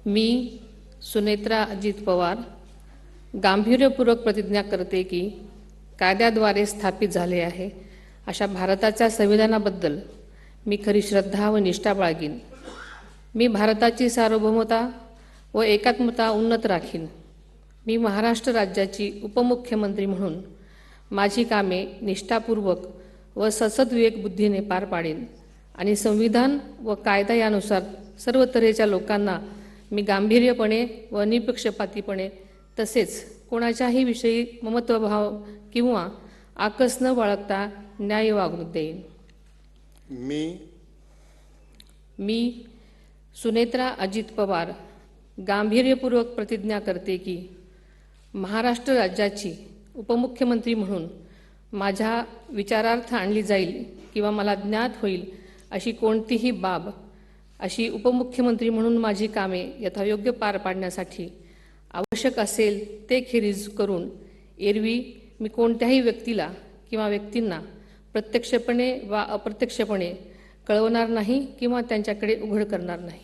मी सुनेत्रा अजित पवार गांभीर्यपूर्वक प्रतिज्ञा करते की कायद्याद्वारे स्थापित झाले आहे अशा भारताच्या संविधानाबद्दल मी खरी श्रद्धा व निष्ठा बाळगीन। मी भारताची सार्वभौमता व एकात्मता उन्नत राखीन। मी महाराष्ट्र राज्याची उपमुख्यमंत्री म्हणून माझी कामे निष्ठापूर्वक व सद्विवेक बुद्धीने पार पाडेन आणि संविधान व कायदा यानुसार सर्व तऱ्हेच्या लोकांना मी गांभीर्यपणे व निपक्षपातीपणे तसेच कोणाच्याही विषयी ममत्वभाव किंवा आकस न बाळगता न्याय वागणूक देईन। मी सुनेत्रा अजित पवार गांभीर्यपूर्वक प्रतिज्ञा करते की महाराष्ट्र राज्याची उपमुख्यमंत्री म्हणून माझ्या विचारार्थ आणली जाईल किंवा मला ज्ञात होईल अशी कोणतीही बाब अशी उपमुख्यमंत्री म्हणून माझी कामे यथायोग्य पार पाडण्यासाठी आवश्यक असेल ते खेरीज करून एरवी मी कोणत्याही व्यक्तीला किंवा व्यक्तींना प्रत्यक्षपणे वा अप्रत्यक्षपणे कळवणार नाही किंवा त्यांच्याकडे उघड करणार नाही।